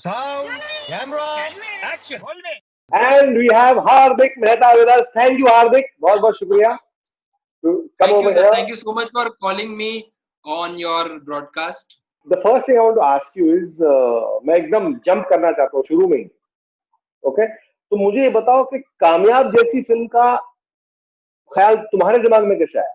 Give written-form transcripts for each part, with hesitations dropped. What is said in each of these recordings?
Sound, camera, action. And we have Hardik Mehta with us. Thank you, Hardik. बहुत बहुत शुक्रिया to come Thank over you, sir. here. Thank you so much for calling me on your broadcast. The first thing I want to ask you is, मैं एकदम jump करना चाहता हूँ शुरू में ही, okay? तो मुझे ये बताओ कि कामयाब जैसी फिल्म का ख्याल तुम्हारे दिमाग में कैसा है?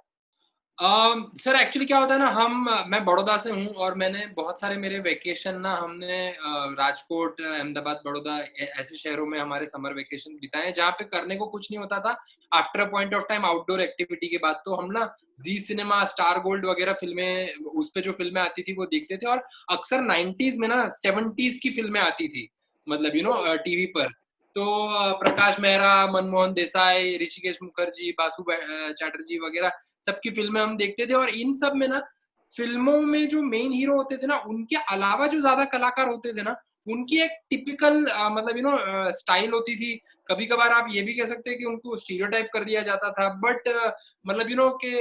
सर एक्चुअली क्या होता है ना, मैं बड़ौदा से हूँ और मैंने बहुत सारे मेरे वेकेशन ना हमने राजकोट, अहमदाबाद, बड़ौदा ऐसे शहरों में हमारे समर वेकेशन बिताए हैं जहाँ पे करने को कुछ नहीं होता था after a point of time outdoor activity के बाद। तो हम ना जी सिनेमा, स्टार गोल्ड वगैरह फिल्में, उस पे जो फिल्में आती थी वो देखते थे और अक्सर 90s में ना 70s की फिल्में आती थी, मतलब टीवी पर। तो प्रकाश मेहरा, मनमोहन देसाई, ऋषिकेश मुखर्जी, बासु चैटर्जी वगैरह सबकी फिल्में हम देखते थे। और इन सब में ना फिल्मों में जो मेन हीरो होते थे ना, उनके अलावा जो ज्यादा कलाकार होते थे ना, उनकी एक टिपिकल स्टाइल होती थी। कभी कभार आप ये भी कह सकते हैं कि उनको स्टीरियोटाइप कर दिया जाता था, बट के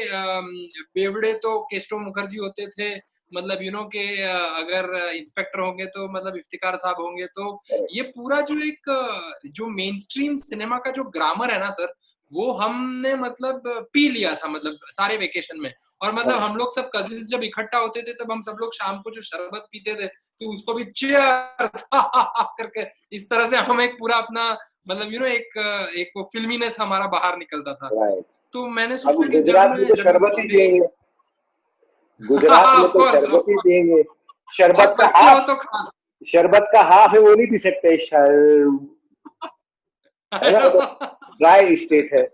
बेवड़े तो केस्टो मुखर्जी होते थे, के अगर इंस्पेक्टर होंगे तो इफ्तिकार साहब होंगे। तो ये पूरा जो एक जो मेन स्ट्रीम सिनेमा का जो ग्रामर है ना सर, वो हमने पी लिया था सारे वेकेशन में। और हम लोग सब कजिन्स जब इकट्ठा होते थे तब हम सब लोग शाम को जो शरबत पीते थे तो उसको भी चीयर्स करके इस तरह से हम एक पूरा अपना एक वो फिल्मीनेस हमारा बाहर निकलता था। तो मैंने सोचा कि गुजरात में तो शरबत ही पियेंगे, गुजरात में तो शरबत ही पियेंगे। शरबत का हाफ है वो नहीं पी सकते, ड्राई स्टेट है।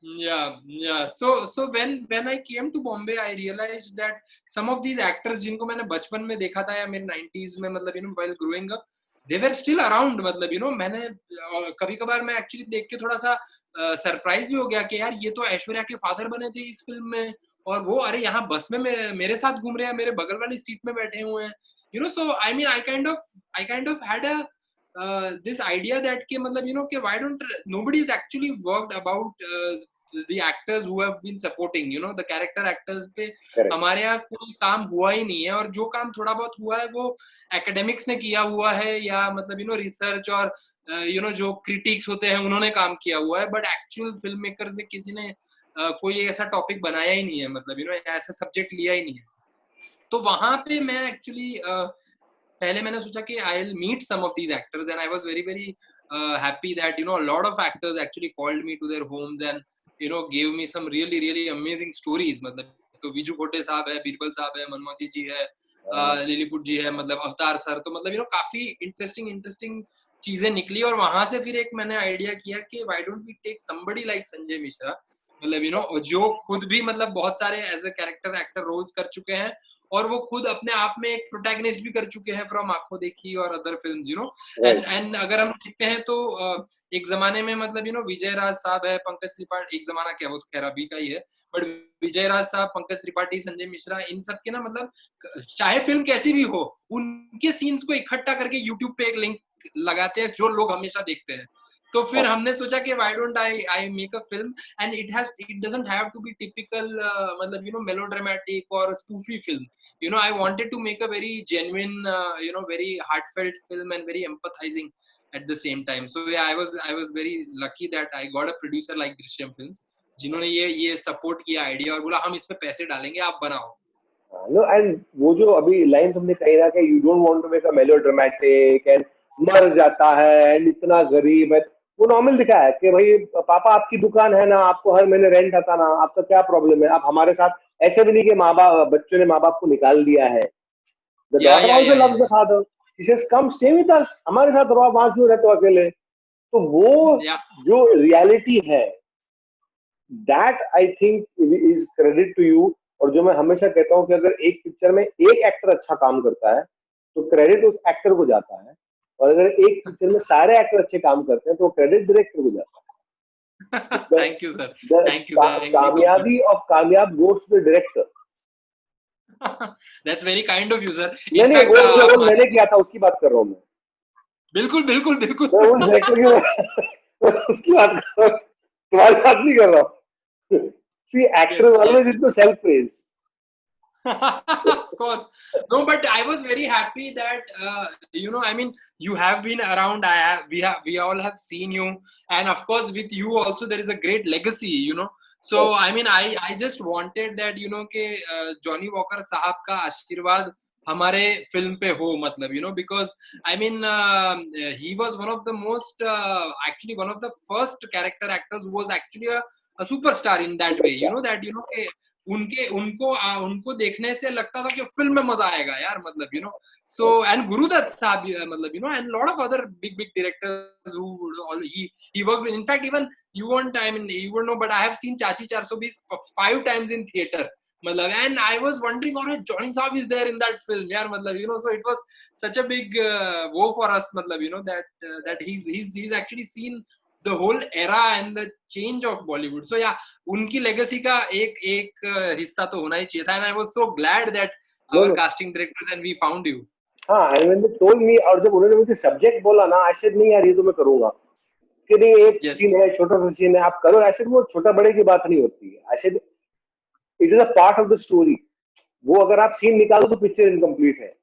Yeah. So when I came to Bombay, I realized that some of these actors जिनको मैंने बचपन में देखा था या मेरे 90s में while growing up, they were still around। मैंने कभी कभार मैं एक्चुअली देख के थोड़ा सा सरप्राइज भी हो गया कि यार ये तो ऐश्वर्या के फादर बने थे इस फिल्म में, और वो अरे यहाँ बस में मेरे साथ घूम रहे हैं, मेरे बगल वाली सीट में बैठे हुए हैं। So I mean I kind of had a this idea that कि why don't nobody is actually worked about the actors who have been supporting, the character actors पे हमारे यहाँ कोई काम हुआ ही नहीं है। और जो काम थोड़ा बहुत हुआ है वो एकेडमिक्स ने किया हुआ है या रिसर्च और जो क्रिटिक्स होते हैं उन्होंने काम किया हुआ है, बट एक्चुअल फिल्म मेकर्स ने किसी ने कोई ऐसा टॉपिक बनाया ही नहीं है, ऐसा सब्जेक्ट लिया ही नहीं है। तो वहां पे मैं एक्चुअली पहले मैंने सोचा कि I will meet some of these actors and I was very very happy that a lot of actors actually called me to their homes and gave me some really really amazing stories। तो विजू खोटे साहब है, बीरबल साहब है, मनमोहन जी है, Lilliput जी है, अवतार sir. तो काफी इंटरेस्टिंग चीजें निकली। और वहां से फिर एक मैंने आइडिया किया कि why don't we take somebody like Sanjay Mishra, जो खुद भी बहुत सारे as a character actor roles कर चुके हैं और वो खुद अपने आप में एक प्रोटैगनिस्ट भी कर चुके हैं फ्रॉम आंखों देखी और अदर फिल्म्स। एंड अगर हम देखते हैं तो एक जमाने में विजय राज साहब है, पंकज त्रिपाठी, एक जमाना क्या वो तो खैर अभी का ही है, बट विजय राज साहब, पंकज त्रिपाठी, संजय मिश्रा, इन सब के ना चाहे फिल्म कैसी भी हो, उनके सीन्स को इकट्ठा करके यूट्यूब पे एक लिंक लगाते हैं जो लोग हमेशा देखते हैं। तो फिर हमने सोचा कि why don't I make a film and it doesn't have to be typical melodramatic or spoofy film। I wanted to make a very genuine very heartfelt film and very empathizing at the same time। So yeah, I was very lucky that I got a producer like Drishyam Films जिन्होंने ये support किया idea और बोला हम इस पे पैसे डालेंगे, आप बनाओ। No, and वो जो अभी लाइन तुमने कही ना कि you don't want to make a melodramatic and मर जाता है एंड इतना गरीब है, वो नॉर्मल दिखा है कि भाई पापा आपकी दुकान है ना, आपको हर महीने रेंट आता ना, आपका क्या प्रॉब्लम है, आप हमारे साथ। ऐसे भी नहीं कि बच्चों ने माँ बाप को निकाल दिया है। The daughter also loves the father. She says, "Come stay with us." हमारे साथ रहो, आप वहां क्यों रहते हो अकेले। तो वो जो रियलिटी है, that I think is credit to you। और जो मैं हमेशा कहता हूँ कि अगर एक पिक्चर में एक एक्टर अच्छा काम करता है तो क्रेडिट उस एक्टर को जाता है, और अगर एक पिक्चर में सारे एक्टर अच्छे काम करते हैं तो क्रेडिट डायरेक्टर को जाता है। Thank you sir, thank you. कामयाबी of Kaamyaab goes to the director. That's very kind of you sir. नहीं वो मैंने किया था उसकी बात कर रहा हूँ मैं। बिल्कुल बिल्कुल बिल्कुल मैं उस डायरेक्टर की उसकी बात कर रहा हूँ, तुम्हारी बात नहीं कर रहा हूँ। See, actor is always into self praise। Of course. No, but I was very happy that I mean, you have been around. We all have seen you, and of course, with you also there is a great legacy. So I mean, I just wanted that कि Johnny walker साहब का आशीर्वाद हमारे film पे हो, मतलब because I mean he was one of the most actually one of the first character actors who was actually a superstar in that way. कि उनको देखने से लगता था कि फिल्म में मजा आएगा यार, मतलब so and Gurudutt साहब मतलब and lot of other big directors who he worked with. In fact, even you won't know, but I have seen Chachi 420 5 times in theater, मतलब, and I was wondering, oh, Johnny Saab is there in that film, यार, मतलब so it was such a big woe for us, मतलब that he's actually seen the whole era and the change of Bollywood. So yeah, उनकी legacy का एक हिस्सा तो होना ही चाहिए था, and I was so glad that our casting directors and we found you. हाँ, and when they told me, और जब उन्होंने मुझे सब्जेक्ट बोला ना, I said नहीं यार, ये तो मैं करूंगा, कि नहीं एक सीन है, छोटा सा सीन है, आप करो. I said वो छोटा बड़े की बात नहीं होती है. I said it is a part of the story. वो अगर आप सीन निकालो तो पिक्चर इनकम्प्लीट है.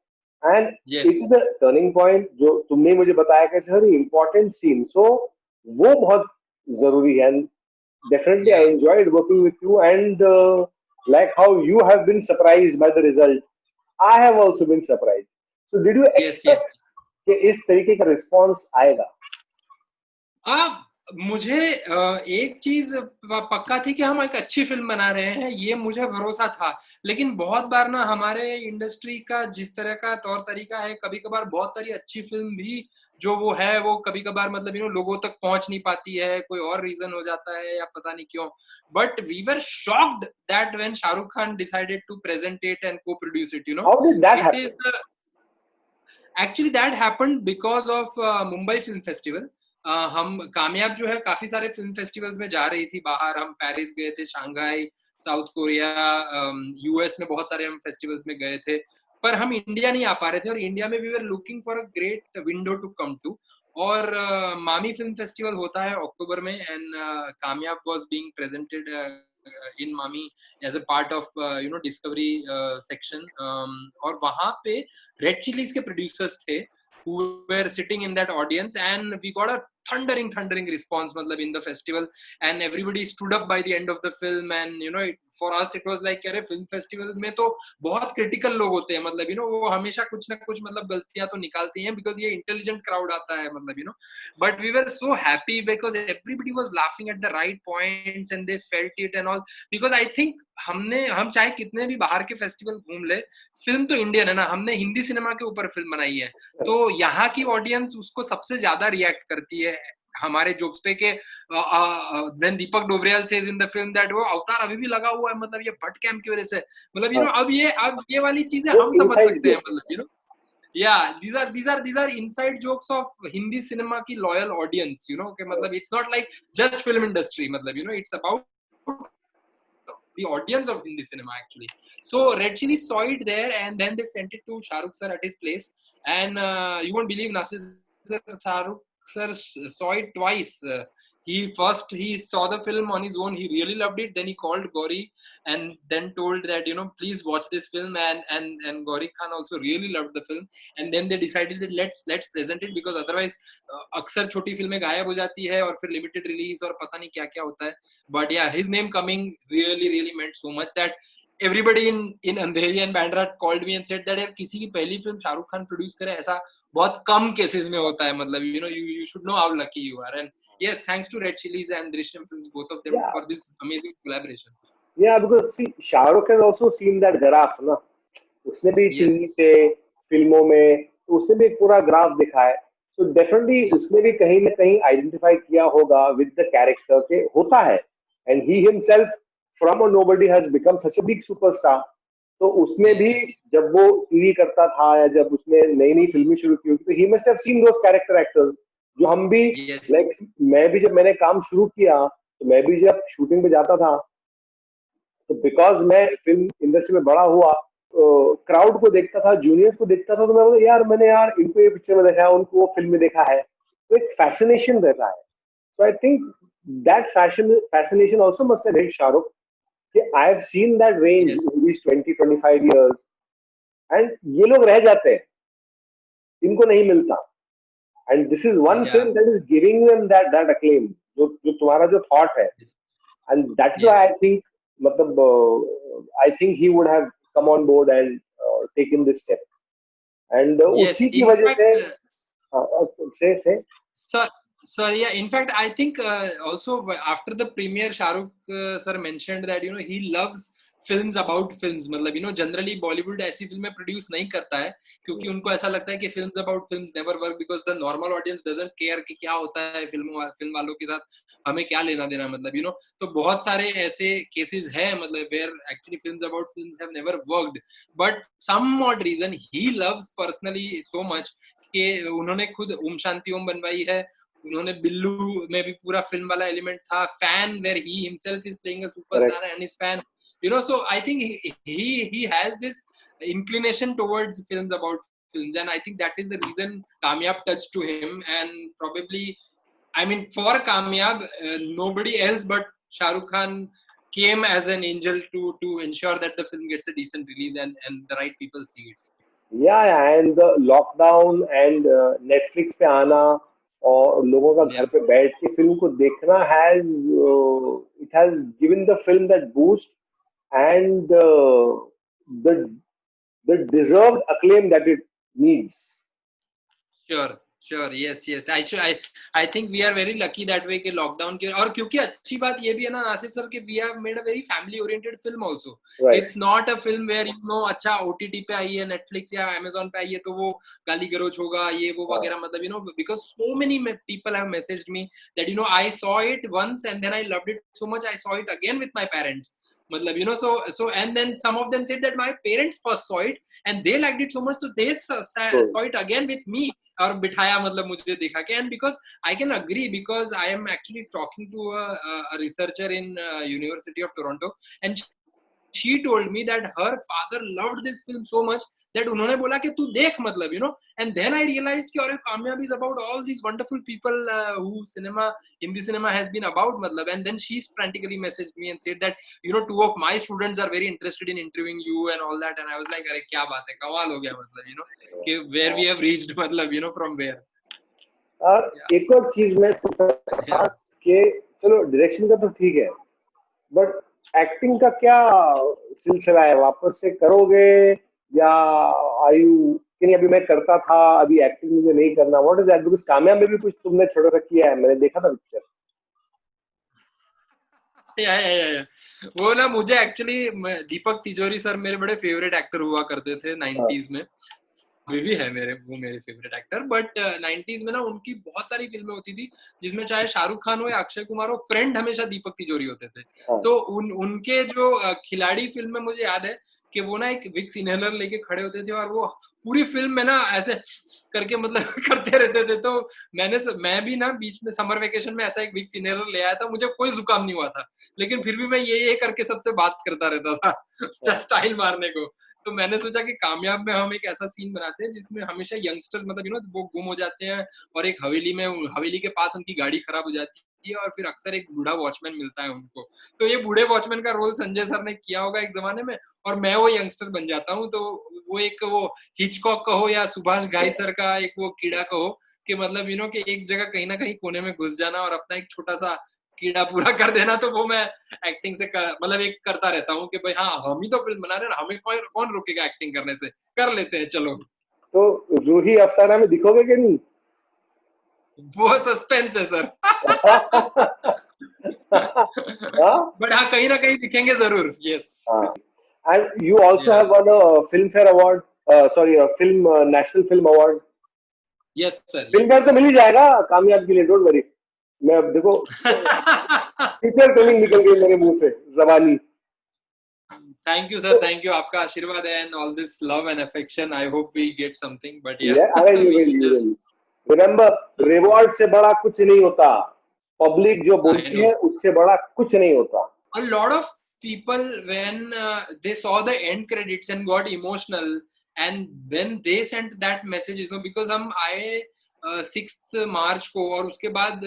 And it is a turning point जो तुमने मुझे बताया कि सर important scene, so वो बहुत जरूरी है. And definitely I enjoyed working with you, and like how you have been surprised by the result, I have also been surprised. So did you expect कि इस तरीके का रिस्पॉन्स आएगा? मुझे एक चीज पक्का थी कि हम एक अच्छी फिल्म बना रहे हैं, ये मुझे भरोसा था. लेकिन बहुत बार ना हमारे इंडस्ट्री का जिस तरह का तौर तरीका है, कभी कभार बहुत सारी अच्छी फिल्म भी जो वो है वो कभी कभार मतलब लोगों तक पहुंच नहीं पाती है, कोई और रीजन हो जाता है या पता नहीं क्यों. But we were shocked that when Shahrukh Khan decided to present it and co-produce it. How did that happen? Actually that happened because of Mumbai Film Festival. हम कामयाब जो है काफी सारे फिल्म फेस्टिवल्स में जा रही थी बाहर. हम पेरिस गए थे, शंघाई, साउथ कोरिया, यूएस में बहुत सारे हम फेस्टिवल्स में गए थे, पर हम इंडिया नहीं आ पा रहे थे. और इंडिया में we were looking for a great window to come to. और मामी फिल्म फेस्टिवल होता है अक्टूबर में, एंड कामयाब was being presented in Mami as a part of Discovery section, और वहाँ पे Red Chillies के producers थे who were sitting in that audience, and we got a thundering response मतलब in the festival, and everybody stood up by the end of the film. And for us it was like अरे film festivals में तो बहुत critical लोग होते हैं, मतलब वो हमेशा कुछ ना कुछ मतलब गलतियां तो निकालती हैं because ये intelligent crowd आता है, मतलब but we were so happy because everybody was laughing at the right points and they felt it and all. Because I think हम चाहे कितने भी बाहर के फेस्टिवल घूम ले, फिल्म तो इंडियन है ना, हमने हिंदी सिनेमा के ऊपर फिल्म बनाई है, तो यहाँ की ऑडियंस उसको सबसे ज्यादा रिएक्ट करती है हमारे जोक्स पे के. when Deepak Dobriyal says in the film that वो अवतार अभी भी लगा हुआ है, मतलब ये भट्ट कैंप की वजह से, मतलब अब ये वाली चीजें हम समझ सकते हैं, मतलब yeah, these are inside jokes of Hindi cinema की loyal audience, कि मतलब it's not like just film industry, मतलब it's about the audience of Hindi cinema actually. So Red Chilli saw it there, and then they sent it to Shahrukh sir at his place, and you won't believe, Nasir sir, Shahrukh sir saw it twice. He saw the film on his own, he really loved it, then he called Gauri and then told that please watch this film, and Gauri Khan also really loved the film, and then they decided that let's present it, because otherwise अक्सर छोटी फिल्में गायब हो जाती है और फिर limited release और पता नहीं क्या क्या होता है. But yeah, his name coming really meant so much that everybody in Andheri and Bandra called me and said that यार किसी की पहली फिल्म शाहरुख खान प्रोड्यूस करे ऐसा बहुत कम केसेस में होता है, मतलब you should know how lucky you are. And yes, thanks to Red Chillies and Drishyam Films, both of them, for this amazing collaboration. Yeah, because see, Shahrukh has also seen that graph, ना, उसने भी TV से फिल्मों में तो उसने भी एक पूरा ग्राफ दिखा है. So definitely उसने भी कहीं ना कहीं आइडेंटिफाई किया होगा with the character के होता है, and he himself from a nobody has become such a big superstar. तो उसमें भी जब वो टीवी करता था या जब उसने नई फिल्में शुरू की तो he must have seen those character actors जो हम भी like मैं भी जब मैंने काम शुरू किया तो मैं भी जब शूटिंग पे जाता था तो बिकॉज मैं फिल्म इंडस्ट्री में बड़ा हुआ, क्राउड को देखता था, जूनियर्स को देखता था, तो मैं बोला यार मैंने इनको ये पिक्चर में देखा है, उनको वो फिल्म में देखा है, तो एक फैसिनेशन रहता है. So I think that fascination also must have hit Shahrukh कि I have seen that range in movies 20-25 years, and ये लोग रह जाते हैं, इनको नहीं मिलता. And this is one Yeah. film that is giving them that acclaim, जो तुम्हारा जो thought है, and that's why Yes. I think, मतलब I think he would have come on board and taken this step. And Yes. उसी की In वजह fact, से say. So yeah, in fact, I think also after the premiere, Shah Rukh sir mentioned that he loves films about films. मतलब generally Bollywood ऐसी फिल्में produce नहीं करता है क्योंकि उनको ऐसा लगता है कि films about films never work because the normal audience doesn't care कि क्या होता है फिल्म वालों के साथ, हमें क्या लेना देना, मतलब तो बहुत सारे ऐसे cases हैं मतलब where actually films about films have never worked, but some odd reason he loves personally so much कि उन्होंने खुद ओम शांति ओम बनवाई है, उन्होंने बिल्लू में भी पूरा फिल्म वाला एलिमेंट था, fan where he himself is playing a superstar and is fan, so I think he has this inclination towards films about films, and I think that is the reason Kamyab touched to him, and probably I mean for Kamyab nobody else but Shah Rukh Khan came as an angel to ensure that the film gets a decent release and the right people see it. Yeah, and the lockdown and Netflix पे आना और लोगों का घर पे बैठ के film को देखना it has given the film that boost and the deserved acclaim that it needs. Sure, yes. I think we are very lucky that way कि लॉकडाउन के, और क्योंकि अच्छी बात ये भी है ना नासिर सर कि we have made a very family oriented film also. Right. It's not a film where अच्छा OTT पे आई है, Netflix या Amazon पे आई है तो वो गाली गलौज होगा ये वो वगैरह, मतलब because so many people have messaged me that I saw it once and then I loved it so much I saw it again with my parents. मतलब so and then some of them said that my parents first saw it and they liked it so much so they saw it again with me और बिठाया मतलब मुझे दिखा के, and because I can agree because I am actually talking to a researcher in University of Toronto and she told me that her father loved this film so much that उन्होंने बोला कि तू देख मतलब and then I realized कि अरे कामयाब is about all these wonderful people who Hindi cinema has been about मतलब, and then she frantically messaged me and said that 2 of my students are very interested in interviewing you and all that, and I was like अरे क्या बात है, कमाल हो गया मतलब कि where we have reached मतलब from where. एक और चीज मैं कि चलो डायरेक्शन का तो ठीक है बट एक्टिंग का क्या सिलसिला है, वापस से करोगे या आयु कि नहीं अभी मैं करता था अभी एक्टिंग मुझे नहीं करना, व्हाट इज दैट? बिकॉज़ कामयाब में भी कुछ तुमने छोटा सा किया है, मैंने देखा था पिक्चर. या वो ना मुझे एक्चुअली दीपक तिजोरी सर मेरे बड़े फेवरेट एक्टर हुआ करते थे 90s में, अभी भी है वो मेरे फेवरेट एक्टर, बट 90s में ना उनकी बहुत सारी फिल्में होती थी जिसमें चाहे शाहरुख खान हो या अक्षय कुमार हो, फ्रेंड हमेशा दीपक तिजोरी होते थे. तो उनके जो खिलाड़ी फिल्म में मुझे याद है कि वो ना एक विक्स इनहेलर लेके खड़े होते थे और वो पूरी फिल्म में ना ऐसे करके मतलब करते रहते थे. तो मैं भी ना बीच में समर वेकेशन में ऐसा एक विक्स इनहेलर ले आया था, मुझे कोई जुकाम नहीं हुआ था लेकिन फिर भी मैं ये करके सबसे बात करता रहता था स्टाइल मारने को. तो मैंने सोचा कि कामयाब में हम एक ऐसा सीन बनाते हैं जिसमें हमेशा यंगस्टर्स मतलब वो गुम हो जाते हैं और एक हवेली के पास उनकी गाड़ी खराब हो जाती है और फिर अक्सर एक बूढ़ा वॉचमैन मिलता है उनको. तो ये बूढ़े वॉचमैन का रोल संजय सर ने किया होगा एक जमाने में और मैं वो यंगस्टर बन जाता हूँ. तो वो हिचकॉक कहो या सुभाष घाई सर का एक वो कीड़ा कहो कि मतलब कि एक जगह कहीं ना कहीं कोने में घुस जाना और अपना एक छोटा सा कीड़ा पूरा कर देना. तो वो मैं एक्टिंग से मतलब एक करता रहता हूँ कि भाई हाँ हम ही तो फिल्म बना रहे हैं, हमें कौन रोकेगा एक्टिंग करने से, कर लेते हैं चलो. तो रूही अफसाना में दिखोगे कि नहीं? वो सस्पेंस है सर. बट हाँ कहीं ना कहीं दिखेंगे जरूर. Yes. And you also have one a film fair award, sorry film national film award. Yes sir. Film fair तो मिल ही जाएगा कामयाब के लिए, डोंट वरी. मैं अब देखो टीचर ट्रेनिंग निकल गई मेरे मुंह से जबानी. Thank you sir, thank you. आपका आशीर्वाद है and all this love and affection. I hope we get something but remember reward से बड़ा कुछ नहीं होता, पब्लिक जो बोलती है उससे बड़ा कुछ नहीं होता. A lot of people when they saw the end credits and got emotional and when they sent that message because हम आए 6th March को और उसके बाद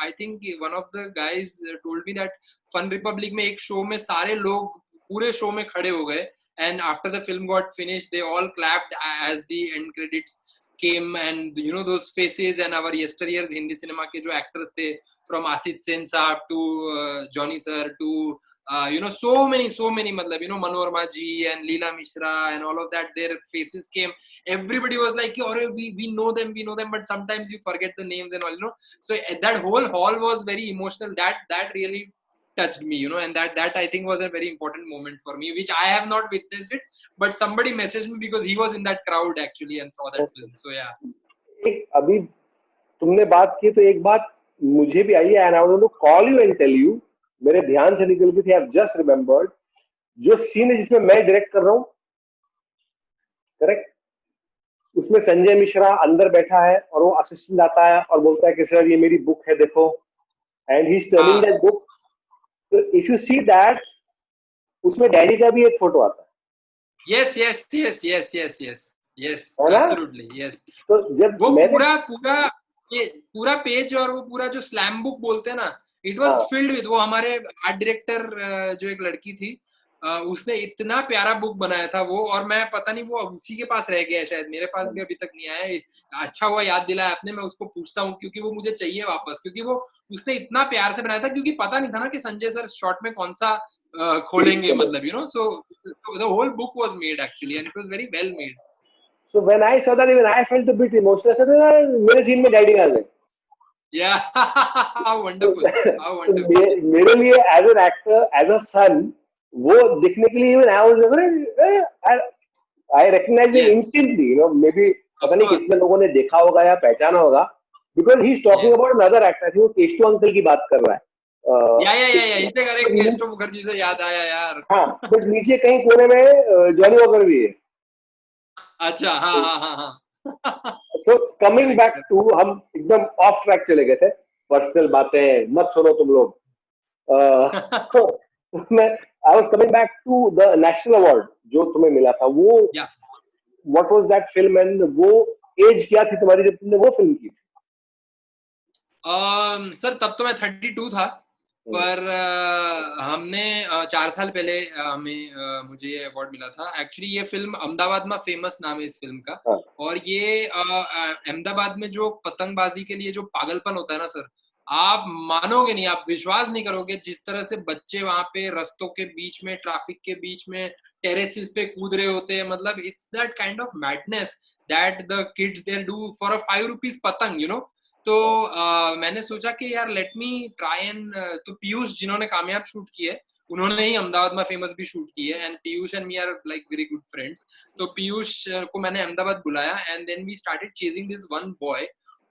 I think one of the guys told me that Fun Republic में एक show में सारे लोग पूरे शो में खड़े हो गए and after the film got finished, they all clapped as the end credits came, and you know those faces and our yesteryears Hindi cinema के जो actors थे, from Asit Sen साहब to Johnny sir to you know so many मतलब you know Manorama ji and Leela Mishra and all of that, their faces came. Everybody was like, "Oh, we know them, but sometimes you forget the names and all, you know." So that whole hall was very emotional. That really touched me, you know, and that I think was a very important moment for me, which I have not witnessed it, but somebody messaged me because he was in that crowd actually and saw that film. So yeah. एक अभी तुमने बात की तो एक बात मुझे भी आई है, and I want to call you and tell you, मेरे ध्यान से निकल गई थी, आई हैव जस्ट रिमेंबर्ड, जो सीन है जिसमें मैं डायरेक्ट कर रहा हूँ, करेक्ट, उसमें संजय मिश्रा अंदर बैठा है और वो असिस्टेंट आता है और बोलता है कि सर ये मेरी बुक है देखो, and he is turning that book. तो इफ यू सी दैट, उसमें डैडी का भी एक फोटो आता है. yes है ना? absolutely yes. तो जब वो मैंने ये पूरा पेज और वो पूरा जो स्लैम बुक बोलते हैं ना, इट वाज फिल्ड विद, वो हमारे आर्ट डायरेक्टर जो एक लड़की थी, उसने इतना प्यारा बुक बनाया था वो, और मैं पता नहीं वो उसी के पास रह गया है शायद, मेरे पास भी अभी तक नहीं आया. अच्छा हुआ याद दिलाया आपने, मैं उसको पूछता हूँ क्योंकि वो मुझे चाहिए वापस, क्योंकि वो उसने इतना प्यार से बनाया था, क्योंकि पता नहीं था ना कि संजय सर शॉर्ट में कौन सा खोलेंगे, मतलब you know. So the whole book was made actually and it was very well made. So when I saw that, even I felt a bit emotional. I said, मेरे सीन में daddy आ गए. Yeah, how wonderful, how wonderful. मेरे लिए as an actor, as a son, वो दिखने के लिए even I was, I recognize it instantly. You know, maybe पता नहीं कितने लोगों ने देखा होगा या पहचाना होगा, because he's talking about another actor. वो केशव अंकल की बात कर रहा है. इससे करे केशव मुखर्जी से याद आया यार. हाँ, but नीचे कहीं कोने में जॉनी वॉकर भी है. अच्छा, हाँ. So coming back to, हम एकदम ऑफ ट्रैक चले गए थे, पर्सनल बातें मत सुनो तुम लोग. So मैं I was coming back to the national award जो तुम्हें मिला था, वो what was that film and वो एज क्या थी तुम्हारी जब तुमने वो फिल्म की? सर तब तो मैं 32 था, पर हमने 4 साल पहले मुझे ये अवार्ड मिला था. एक्चुअली ये फिल्म अहमदाबाद में फेमस नाम है इस फिल्म का, और ये अहमदाबाद में जो पतंगबाजी के लिए जो पागलपन होता है ना सर, आप मानोगे नहीं, आप विश्वास नहीं करोगे जिस तरह से बच्चे वहां पे रस्तों के बीच में, ट्रैफिक के बीच में, टेरेसेस पे कूद रहे होते हैं. मतलब it's that kind of madness that the kids they do for a 5 rupees पतंग, यू नो. तो मैंने सोचा कि यार लेट मी ट्राई एंड, तो पीयूष जिन्होंने कामयाब शूट की है, उन्होंने ही अहमदाबाद में फेमस भी शूट की है, and Piyush and me are like very good friends. तो पीयूष को मैंने अहमदाबाद बुलाया, and then we started chasing this one boy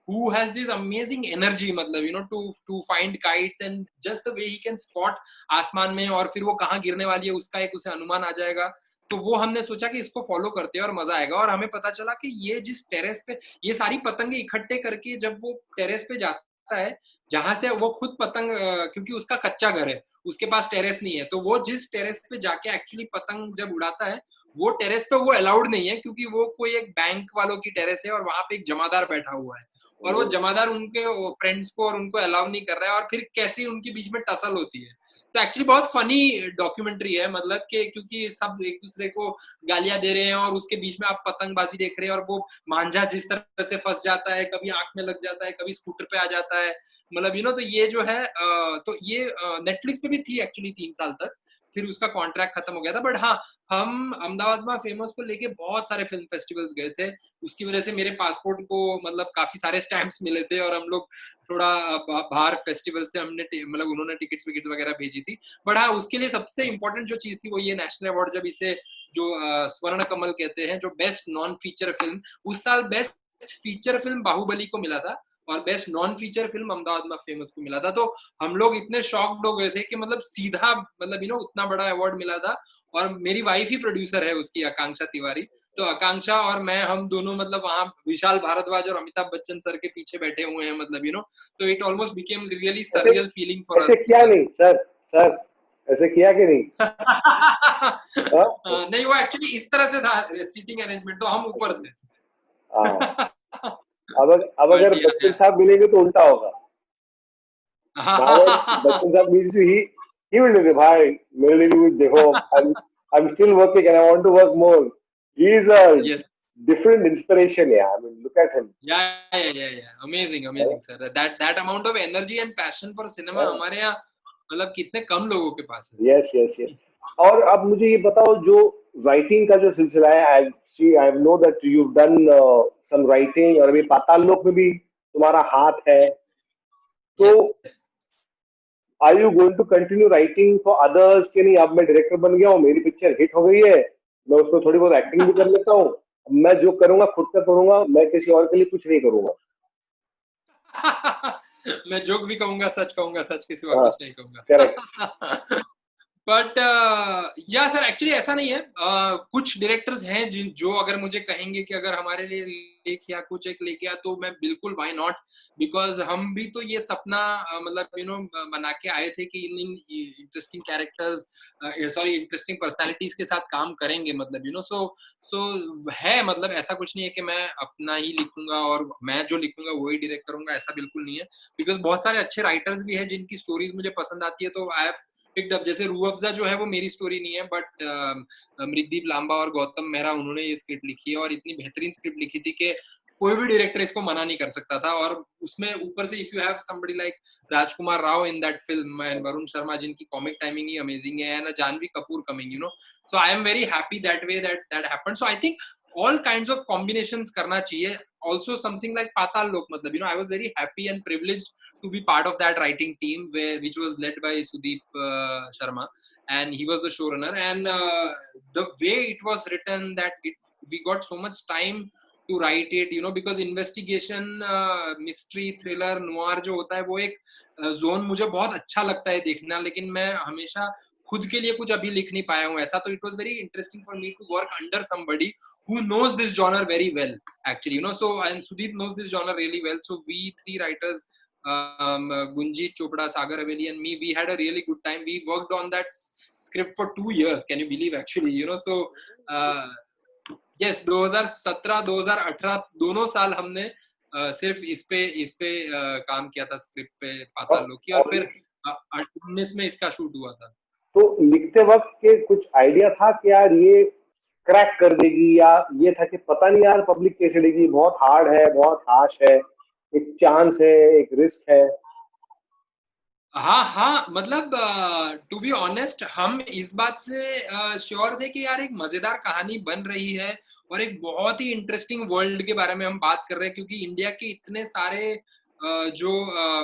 who has this amazing energy, मतलब you know to find kites and just the way he can spot आसमान में, और फिर वो कहाँ गिरने वाली है उसका एक उसे अनुमान आ जाएगा. तो वो हमने सोचा कि इसको फॉलो करते हैं और मजा आएगा. और हमें पता चला कि ये जिस टेरेस पे ये सारी पतंगे इकट्ठे करके जब वो टेरेस पे जाता है, जहां से वो खुद पतंग, क्योंकि उसका कच्चा घर है, उसके पास टेरेस नहीं है, तो वो जिस टेरेस पे जाके एक्चुअली पतंग जब उड़ाता है, वो टेरेस पे वो अलाउड नहीं है, क्योंकि वो कोई एक बैंक वालों की टेरेस है और वहां पे एक जमादार बैठा हुआ है, और वो जमादार उनके फ्रेंड्स को और उनको अलाउ नहीं कर रहा है, और फिर कैसे उनके बीच में टसल होती है. तो एक्चुअली बहुत फनी डॉक्यूमेंट्री है, मतलब कि क्योंकि सब एक दूसरे को गालियां दे रहे हैं और उसके बीच में आप पतंगबाजी देख रहे हैं, और वो मांझा जिस तरह से फंस जाता है, कभी आंख में लग जाता है, कभी स्कूटर पे आ जाता है, मतलब यू नो. तो ये जो है तो ये नेटफ्लिक्स पे भी थी एक्चुअली 3 साल तक, फिर उसका कॉन्ट्रैक्ट खत्म हो गया था. बट हाँ, हम अहमदाबाद में फेमस को लेके बहुत सारे फिल्म फेस्टिवल्स गए थे, उसकी वजह से मेरे पासपोर्ट को मतलब काफी सारे स्टैंप्स मिले थे, और हम लोग थोड़ा बाहर फेस्टिवल से हमने मतलब उन्होंने टिकट्स वगैरह भेजी थी. बट हाँ, उसके लिए सबसे इम्पोर्टेंट जो चीज थी वो ये नेशनल अवार्ड, जब इसे जो स्वर्ण कमल कहते हैं, जो बेस्ट नॉन फीचर फिल्म, उस साल बेस्ट फीचर फिल्म बाहुबली को मिला था, और best non feature film Ahmedabad में फेमस को मिला था. तो हम लोग इतने शॉक्ड हो गए थे कि मतलब सीधा मतलब यू नो उतना बड़ा अवार्ड मिला था. और मेरी वाइफ ही प्रोड्यूसर है उसकी, आकांक्षा तिवारी. तो आकांक्षा और मैं, हम दोनों मतलब वहाँ विशाल भारद्वाज और अमिताभ बच्चन सर के पीछे बैठे हुए हैं, मतलब यू नो. तो it almost became really surreal feeling for us. ऐसे किया नहीं सर ऐसे किया कि नहीं? नहीं, वो एक्चुअली इस तरह से था सीटिंग अरेंजमेंट, तो हम ऊपर थे. अब अगर बच्चन साहब मिलेंगे तो उल्टा होगा. बच्चन साहब मीन्स ही विल डू, भाई मेरे लिए भी देखो, I'm still working and I want to work more. He's a Yes. different inspiration. Yeah, I mean, look at him. Yeah. Amazing, sir. That amount of energy and passion for cinema Yeah. हमारे यहाँ मतलब कितने कम लोगों के पास है. Yes. और अब मुझे ये बताओ, जो राइटिंग का जो सिलसिला है, I know that you done some writing, और अभी पाताल लोक में भी तुम्हारा हाथ है, तो Yes. Are you going to continue writing for others कि नहीं, अब मैं डायरेक्टर बन गया हूँ, मेरी पिक्चर हिट हो गई है, मैं उसमें थोड़ी बहुत एक्टिंग भी कर लेता हूँ, मैं जो करूंगा खुद का करूंगा, मैं किसी और के लिए कुछ नहीं करूंगा. मैं जोक भी कहूंगा, सच कहूंगा, सच किसी और हाँ, कुछ नहीं कहूंगा. करेक्ट. बट या सर एक्चुअली ऐसा नहीं है. कुछ डायरेक्टर्स हैं जो अगर मुझे कहेंगे कि अगर हमारे लिए लेख या कुछ एक लेके आ, तो मैं बिल्कुल व्हाई नॉट, बिकॉज हम भी तो ये सपना मतलब बना के आए थे कि in interesting characters, sorry interesting personalities के साथ काम करेंगे, मतलब सो है, मतलब ऐसा कुछ नहीं है कि मैं अपना ही लिखूंगा और मैं जो लिखूंगा वही डायरेक्ट करूंगा, ऐसा बिल्कुल नहीं है. बिकॉज बहुत सारे अच्छे राइटर्स भी हैं जिनकी स्टोरीज मुझे पसंद आती है, तो आई पिक्ड अप. जैसे रूह अफ़ज़ा जो है वो मेरी स्टोरी नहीं है, बट मृगदीप लांबा और गौतम मेहरा उन्होंने ये स्क्रिप्ट लिखी है, और इतनी बेहतरीन स्क्रिप्ट लिखी थी कि कोई भी डायरेक्टर इसको मना नहीं कर सकता था. और उसमें ऊपर से if you have somebody like Rajkummar Rao in that film and Varun Sharma जिनकी कॉमिक टाइमिंग ही अमेजिंग है, and Janhvi Kapoor coming, so I am very happy that way that happened. So I think all kinds of combinations करना चाहिए. Also something like Patal Lok, मतलब I was very happy and privileged to be part of that writing team which was led by Sudeep Sharma, and he was the showrunner, and the way it was written, that we got so much time to write it, because investigation, mystery, thriller, noir जो होता है वो एक zone मुझे बहुत अच्छा लगता है देखना, लेकिन मैं हमेशा खुद के लिए कुछ अभी लिख नहीं पाया हूँ ऐसा. तो it was very interesting for me to work under somebody who knows this genre very well, actually, so, and Sudeep knows this genre really well. So we three writers, Gunjit Chopra, Sagar Haveli and me, we had a really good time. We worked on that script for 2 years, can you believe, actually, so yes, 2017 2018 दोनों साल हमने सिर्फ इस पे काम किया था, script पे पाताल लोक की, और फिर 19 में इसका शूट हुआ था. तो लिखते वक्त के कुछ आइडिया था कि यार ये क्रैक कर देगी, या ये था कि पता नहीं यार पब्लिक कैसे लेगी, बहुत हार्ड है, बहुत हार्श है, एक चांस है, एक रिस्क है? हाँ, मतलब टू बी ऑनेस्ट हम इस बात से श्योर थे कि यार एक मजेदार कहानी बन रही है और एक बहुत ही इंटरेस्टिंग वर्ल्ड के बारे में हम बात कर रहे हैं, क्योंकि इंडिया के इतने सारे जो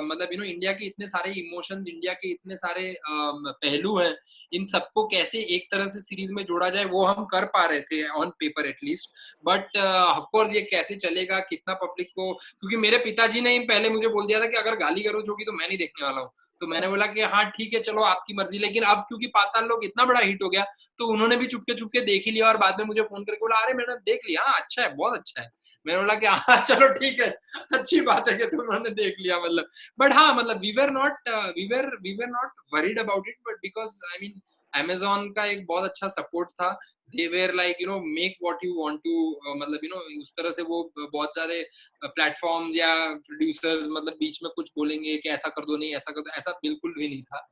मतलब इंडिया के इतने सारे इमोशंस, इंडिया के इतने सारे पहलू हैं, इन सबको कैसे एक तरह से सीरीज में जोड़ा जाए वो हम कर पा रहे थे on paper at least. But of course ये कैसे चलेगा, कितना पब्लिक को, क्योंकि मेरे पिताजी ने पहले मुझे बोल दिया था कि अगर गाली गलौज होगी तो मैं नहीं देखने वाला हूँ. तो मैंने बोला कि हाँ ठीक है, चलो आपकी मर्जी. लेकिन अब क्योंकि पाताल लोक इतना बड़ा हिट हो गया, तो उन्होंने भी चुपके चुपके देख ही लिया, और बाद में मुझे फोन करके बोला, अरे मैंने देख लिया, हाँ अच्छा है, बहुत अच्छा है. मैंने बोला कि हाँ चलो ठीक है, अच्छी बात है कि तुमने देख लिया, मतलब. बट हाँ, मतलब we were not worried about it, but because Amazon का एक बहुत अच्छा सपोर्ट था. they were like make what you want to, मतलब उस तरह से वो बहुत सारे प्लेटफॉर्म्स या प्रोड्यूसर्स मतलब बीच में कुछ बोलेंगे कि ऐसा कर दो, नहीं ऐसा कर दो, ऐसा बिल्कुल भी नहीं था.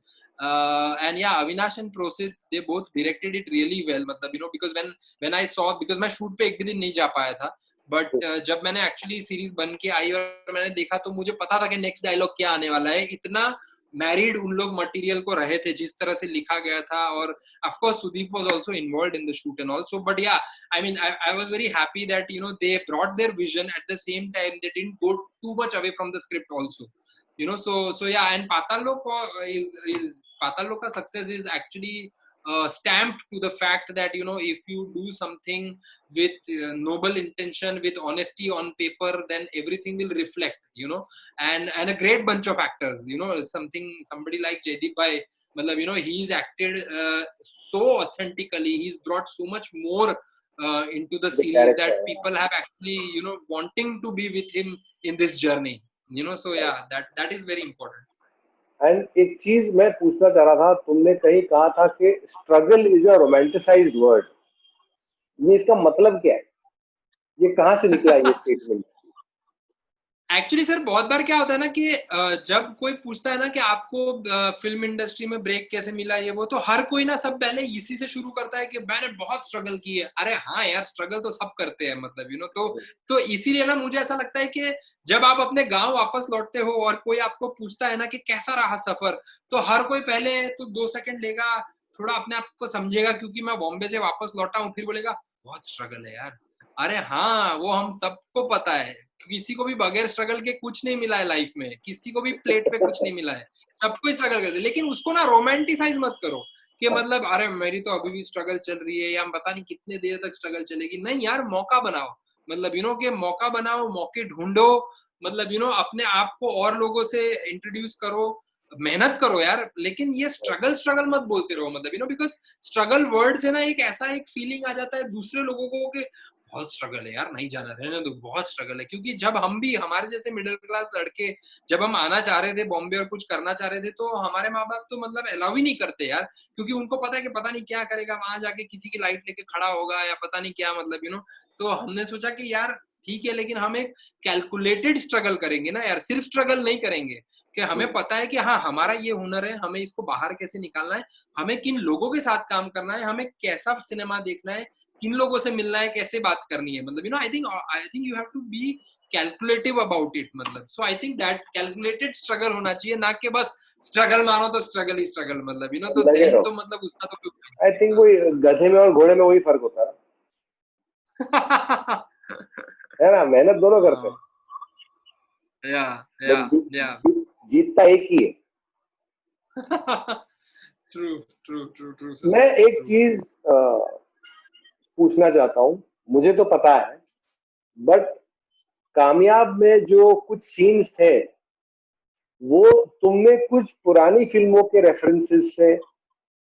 And yeah, Avinash and Prosit, they both directed it really well, मतलब because when I saw, because मैं शूट पे एक भी दिन नहीं जा पाया था, बट जब मैंने एक्चुअली सीरीज बन के आई और मैंने देखा, तो मुझे पता था कि नेक्स्ट डायलॉग क्या आने वाला है. इतना मैरिड उन लोग मटेरियल को रहे थे जिस तरह से लिखा गया था, और of course Sudeep was also involved in the shoot and also. But yeah, I mean I was very happy that they brought their vision, at the same time they didn't go too much away from the script also, so yeah. And Patal Lok Patal Lok ka success is actually stamped to the fact that if you do something with noble intention, with honesty on paper, then everything will reflect, and a great bunch of actors, somebody like Jaideep Bhai, matlab he's acted so authentically, he's brought so much more into the series that people have actually wanting to be with him in this journey, so yeah, that is very important. And एक चीज मैं पूछना चाह रहा था, तुमने कहीं कहा था कि struggle is a romanticised word. ये इसका मतलब क्या है? ये कहाँ से निकला ये स्टेटमेंट? एक्चुअली सर बहुत बार क्या होता है ना कि जब कोई पूछता है ना कि आपको फिल्म इंडस्ट्री में ब्रेक कैसे मिला ये वो, तो हर कोई ना सब पहले इसी से शुरू करता है कि मैंने बहुत स्ट्रगल की है। अरे हाँ यार, स्ट्रगल तो सब करते हैं, मतलब तो इसीलिए ना मुझे ऐसा लगता है कि जब आप अपने गांव वापस लौटते हो और कोई आपको पूछता है ना कि कैसा रहा सफर, तो हर कोई पहले तो 2 सेकंड लेगा, थोड़ा अपने आप को समझेगा, क्योंकि मैं बॉम्बे से वापस लौटा हूँ, फिर बोलेगा बहुत स्ट्रगल है यार। अरे हाँ, वो हम सबको पता है, किसी को भी बगैर स्ट्रगल के कुछ नहीं मिला है लाइफ में, किसी को भी प्लेट पे कुछ नहीं मिला है, सबको स्ट्रगल करते। लेकिन उसको ना रोमांटिसाइज मत करो कि मतलब अरे मेरी तो अभी भी स्ट्रगल चल रही है या पता नहीं कितने देर तक स्ट्रगल चलेगी। नहीं यार, मौका बनाओ, मतलब कि मौका बनाओ, मौके ढूंढो, मतलब अपने आप को और लोगों से इंट्रोड्यूस करो, मेहनत करो यार। लेकिन ये स्ट्रगल स्ट्रगल मत बोलते रहो, मतलब बिकॉज स्ट्रगल वर्ड से ना एक ऐसा एक फीलिंग आ जाता है दूसरे लोगों को कि बहुत स्ट्रगल है यार, नहीं जाना, रहने दो, बहुत स्ट्रगल है। क्योंकि जब हम भी, हमारे जैसे मिडिल क्लास लड़के जब हम आना चाह रहे थे बॉम्बे और कुछ करना चाह रहे थे, तो हमारे माँ बाप तो मतलब अलाउ ही नहीं करते यार, क्योंकि उनको पता है कि पता नहीं क्या करेगा वहां जाके, किसी की लाइट लेके खड़ा होगा या पता नहीं क्या, मतलब तो हमने सोचा कि यार ठीक है, लेकिन हम एक कैलकुलेटेड स्ट्रगल करेंगे ना यार, सिर्फ स्ट्रगल नहीं करेंगे, कि हमें पता है कि हाँ हमारा ये हुनर है, हमें इसको बाहर कैसे निकालना है, हमें किन लोगों के साथ काम करना है, हमें कैसा सिनेमा देखना है, किन लोगों से मिलना है, कैसे बात करनी है, मतलब I think you have to be calculative about it, मतलब so I think that calculated struggle होना चाहिए, ना कि बस स्ट्रगल मानो तो स्ट्रगल ही स्ट्रगल, मतलब तो लगे देन रहो। तो मतलब उसका तो आई थिंक वही गधे में और घोड़े में वही फर्क होता है ना, मेहनत दोनों करते हैं, या बट या जीतता एक ही है। True true true true sir, मैं एक चीज पूछना चाहता हूँ, मुझे तो पता है, बट कामयाब में जो कुछ सीन्स थे वो तुमने कुछ पुरानी फिल्मों के रेफरेंसेस से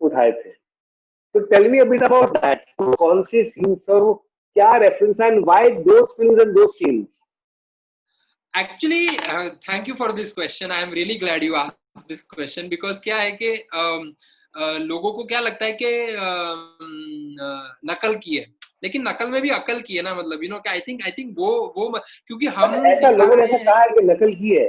उठाए थे, तो tell me a bit about that. कौन से सीन्स और क्या reference and why those films and those scenes? Actually thank you for this question, I am really glad you asked this question, because क्या है कि लोगों को क्या लगता है कि नकल की है, लेकिन नकल में भी अकल की है ना, मतलब कि आई थिंक वो क्योंकि हम ऐसा दिखा लोगों ने रहे ऐसा हैं। कहा है कि नकल की है?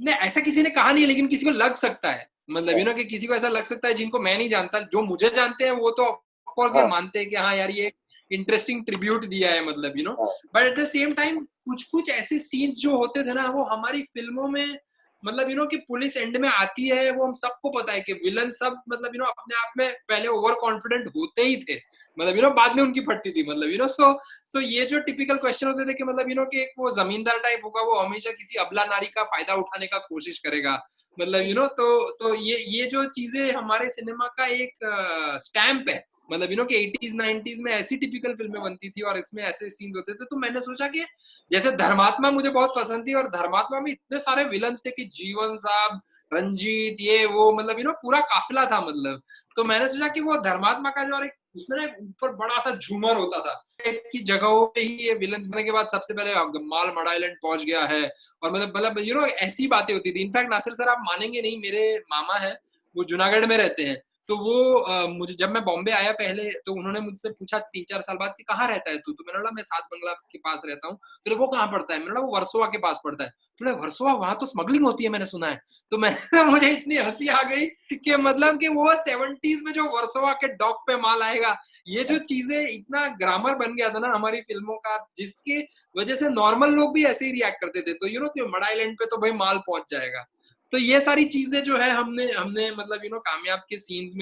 नहीं, ऐसा किसी ने कहा नहीं है, लेकिन किसी को लग सकता है, मतलब कि किसी को ऐसा लग सकता है, जिनको मैं नहीं जानता, जो मुझे जानते हैं वो तो ऑफ कोर्स ये हाँ मानते हैं कि हाँ यार ये इंटरेस्टिंग ट्रिब्यूट दिया है, मतलब हाँ but at the same time कुछ कुछ ऐसे सीन्स जो होते थे ना, वो हमारी फिल्मों में, मतलब कि पुलिस एंड में आती है, वो हम सबको पता है कि विलन सब मतलब अपने आप में पहले ओवर कॉन्फिडेंट होते ही थे, मतलब बाद में उनकी फटती थी, मतलब सो ये जो टिपिकल क्वेश्चन होते थे कि मतलब कि एक वो जमींदार टाइप होगा, वो हमेशा किसी अबला नारी का फायदा उठाने का कोशिश करेगा, मतलब तो ये जो चीजें हमारे सिनेमा का एक स्टैंप है, मतलब कि 80s 90s में ऐसी टिपिकल फिल्में बनती थी और इसमें ऐसे सीन्स होते थे। तो मैंने सोचा कि जैसे धर्मात्मा मुझे बहुत पसंद थी, और धर्मात्मा में इतने सारे विलन्स थे कि जीवन साहब, रंजीत, ये वो, मतलब पूरा काफिला था, मतलब तो मैंने सोचा कि वो धर्मात्मा का जो, और एक उसमें ना ऊपर बड़ा सा झूमर होता था की जगहों पे ही, ये विलन बनने के बाद सबसे पहले माल मड आइलैंड पहुंच गया है, और मतलब ऐसी बातें होती थी। इनफैक्ट नासिर सर, आप मानेंगे नहीं, मेरे मामा है, वो जूनागढ़ में रहते हैं, तो वो मुझे, जब मैं बॉम्बे आया पहले, तो उन्होंने मुझसे पूछा 3-4 साल बाद कि कहाँ रहता है तू, तो मैंने बोला मैं सात बंगला के पास रहता हूँ। तो वो कहाँ पड़ता है? मैंने बोला वो वर्सोवा के पास पड़ता है। तो वर्सोवा, वहां तो स्मगलिंग होती है मैंने सुना है। तो मैं मुझे इतनी हंसी आ गई कि मतलब कि वो 70s में जो वर्सोवा के डॉक पे माल आएगा, ये जो चीजें, इतना ग्रामर बन गया था ना हमारी फिल्मों का, जिसकी वजह से नॉर्मल लोग भी ऐसे ही रिएक्ट करते थे। तो तो मड आइलैंड पे तो भाई माल पहुंच जाएगा। तो ये सारी चीजें जो है हमने हमने मतलब कामयाब के सीन्स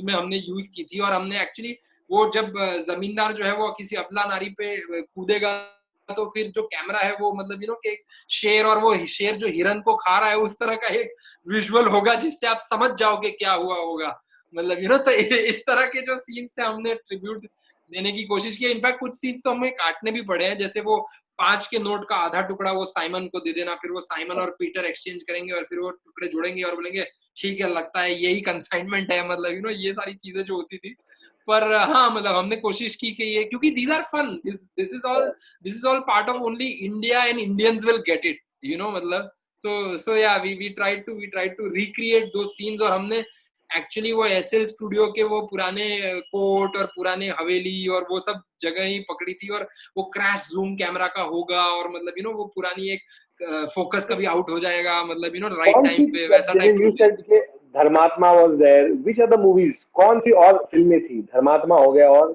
में हमने यूज की थी। और हमने एक्चुअली वो जब जमींदार जो है वो किसी अबला नारी पे कूदेगा, तो फिर जो कैमरा है वो मतलब कि एक शेर, और वो शेर जो हिरन को खा रहा है, उस तरह का एक विजुअल होगा जिससे आप समझ जाओगे क्या हुआ होगा, मतलब तो इस तरह के जो सीन्स थे हमने ट्रिब्यूट देने की कोशिश की। इनफैक्ट कुछ सीन्स तो हमें काटने भी पड़े हैं, जैसे वो 5 के नोट का आधा टुकड़ा वो साइमन को दे देना, फिर वो साइमन और पीटर एक्सचेंज करेंगे और फिर वो टुकड़े जोड़ेंगे और बोलेंगे ठीक है, लगता है यही कंसाइनमेंट है, मतलब ये सारी चीजें जो होती थी। पर हाँ, मतलब हमने कोशिश की कि ये, क्योंकि these are fun, this is all part of only India and Indians will get it, मतलब so yeah, we tried to recreate those scenes। और हमने एक्चुअली वो एसएल स्टूडियो के वो पुराने कोर्ट और पुराने हवेली और वो सब जगह ही पकड़ी थी, और वो क्रैश जूम कैमरा का होगा, और मतलब वो पुरानी एक फोकस कभी आउट हो जाएगा, मतलब राइट कौन टाइम सी, पे, वैसा टाइप यू का। सेड के Dharmatma was there, which are the movies, कौन सी और फिल्में थी? धर्मात्मा हो गया, और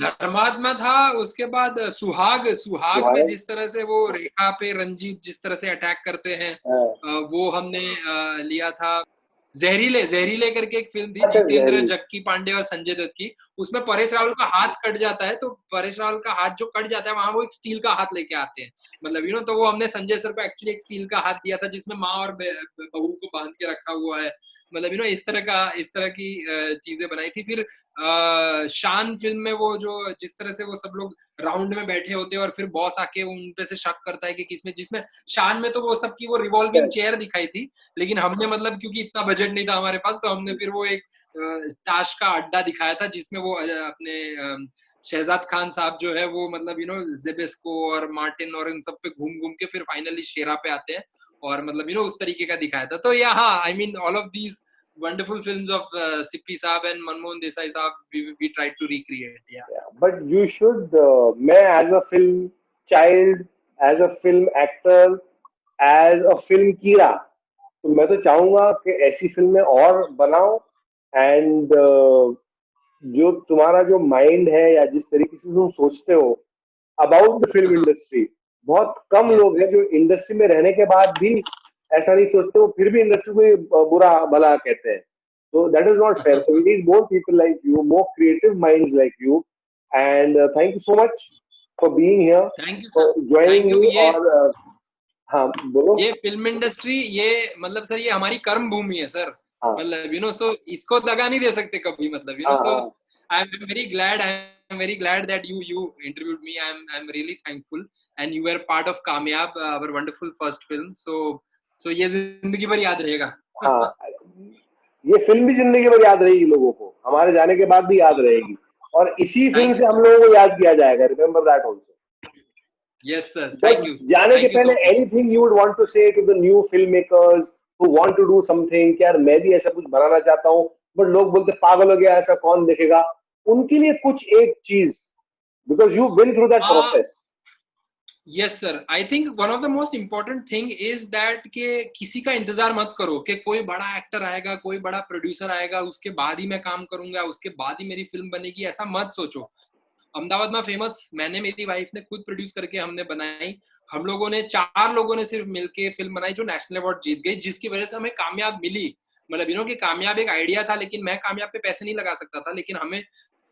धर्मात्मा था, उसके बाद सुहाग। सुहाग में जिस तरह से वो रेखा पे रंजीत जिस तरह से अटैक करते हैं, वो हमने लिया था। जहरीले, जहरीले करके एक फिल्म थी, अच्छा, जितेंद्र जहरीले। जक्की पांडे और संजय दत्त की। उसमें परेश रावल का हाथ कट जाता है, तो परेश रावल का हाथ जो कट जाता है, वहां वो एक स्टील का हाथ लेके आते हैं, मतलब तो वो हमने संजय सर को एक्चुअली एक स्टील का हाथ दिया था, जिसमें माँ और बहू को बांध के रखा हुआ है, मतलब इस तरह की चीजें बनाई थी। फिर शान फिल्म में वो जो जिस तरह से वो सब लोग राउंड में बैठे होते हैं और फिर बॉस आके उन पे से शक करता है कि किसमें, जिसमें शान में तो वो सबकी वो रिवॉल्विंग चेयर दिखाई थी, लेकिन हमने मतलब क्योंकि इतना बजट नहीं था हमारे पास, तो हमने फिर वो एक ताश का अड्डा दिखाया था, जिसमें वो अपने शहजाद खान साहब जो है वो मतलब जेबेस्को और मार्टिन और इन सब पे घूम घूम के फिर फाइनली शेरा पे आते हैं, और मतलब उस तरीके का दिखाया था। तो हाँ, I mean all of these wonderful films of Sippy Saab and Manmohan Desai Saab, we tried to recreate. Yeah. But you should, मैं as a film child, as a film actor, as a film कीड़ा, तो मैं तो चाहूंगा कि ऐसी फिल्में और बनाओ, एंड जो तुम्हारा जो माइंड है या जिस तरीके से तुम सोचते हो अबाउट द फिल्म इंडस्ट्री, बहुत कम लोग हैं जो इंडस्ट्री में रहने के बाद भी ऐसा नहीं सोचते, वो फिर भी इंडस्ट्री को बुरा भला कहते हैं। So that is not fair. So we need more people like you, more creative minds like you. And thank you so much for being here, Thank you, for sir. joining Thank you. me. और हाँ बोलो। ये film industry, ये मतलब sir, ये हमारी कर्म भूमि है सर, हाँ मतलब सो इसको दगा नहीं दे सकते कभी, मतलब हाँ सो हाँ I am very glad that you interviewed me. I am really thankful, and you are part of Kaamyaab, our wonderful first film. So ये जिंदगी भर याद रहेगा। हाँ, ये फिल्म भी जिंदगी भर याद रहेगी लोगों को, हमारे जाने के बाद भी याद रहेगी, और इसी फिल्म थैंक से यू हम सर। लोगों को याद किया जाएगा। Remember that also. Yes sir, but जाने के थैंक यू पहले so much. Anything you would want to say to the new film makers who want to do something, कि यार मैं भी ऐसा कुछ बनाना चाहता हूँ, बट लोग बोलते पागल हो गया, ऐसा कौन देखेगा, उनके लिए कुछ एक चीज, because you been through that process. Yes sir, I think one of the most important thing is that कि किसी का इंतजार मत करो कि कोई बड़ा एक्टर आएगा, कोई बड़ा प्रोड्यूसर आएगा, उसके बाद ही मैं काम करूंगा, उसके बाद ही मेरी फिल्म बनेगी, ऐसा मत सोचो। अहमदाबाद में फेमस मैंने, मेरी वाइफ ने खुद प्रोड्यूस करके हमने बनाई। हम लोगों ने 4 लोगों ने सिर्फ मिलके फिल्म बनाई जो नेशनल अवार्ड जीत गई, जिसकी वजह से हमें कामयाब मिली। मतलब कि कामयाब एक आइडिया था, लेकिन मैं कामयाब पे पैसे नहीं लगा सकता था, लेकिन हमें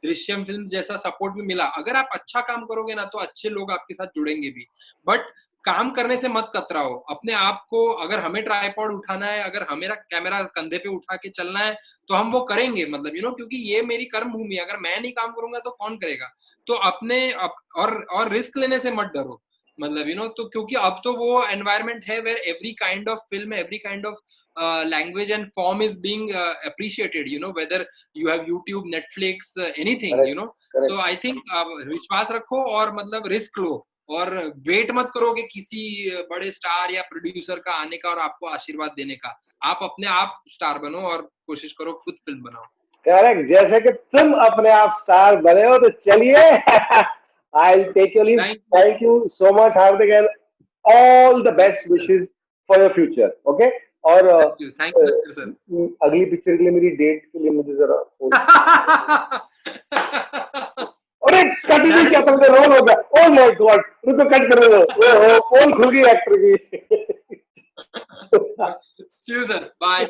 दृश्यम फिल्म जैसा सपोर्ट भी मिला। अगर आप अच्छा काम करोगे ना, तो अच्छे लोग आपके साथ जुड़ेंगे भी, बट काम करने से मत कतराओ अपने आप को। अगर हमें ट्राइपॉड उठाना है, अगर हमें कैमरा कंधे पे उठा के चलना है, तो हम वो करेंगे, मतलब क्योंकि ये मेरी कर्म भूमि है। अगर मैं नहीं काम करूंगा तो कौन करेगा? तो और रिस्क लेने से मत डरो, मतलब तो क्योंकि अब तो वो एनवायरनमेंट है where every kind of film, every kind of language and form is being appreciated, whether you have YouTube, Netflix, anything, so I think विश्वास रखो और मतलब रिस्क लो, और वेट मत करो कि किसी बड़े स्टार या प्रोड्यूसर का आने का और आपको आशीर्वाद देने का। आप अपने आप स्टार बनो और कोशिश करो खुद फिल्म बनाओ। करेक्ट, जैसे कि तुम अपने आप स्टार बने हो, तो चलिए I'll take your leave. Thank you so much, Hardik, and all the best wishes for your future. Okay? और थैंक यू सर। अगली पिक्चर के लिए मेरी डेट के लिए मुझे जरा अरे कट भी क्या तुमने, रोल हो गया, ओह माय गॉड, रुको कट कर दो, ओहो पोल खुल गई एक्टर की। See you sir, bye.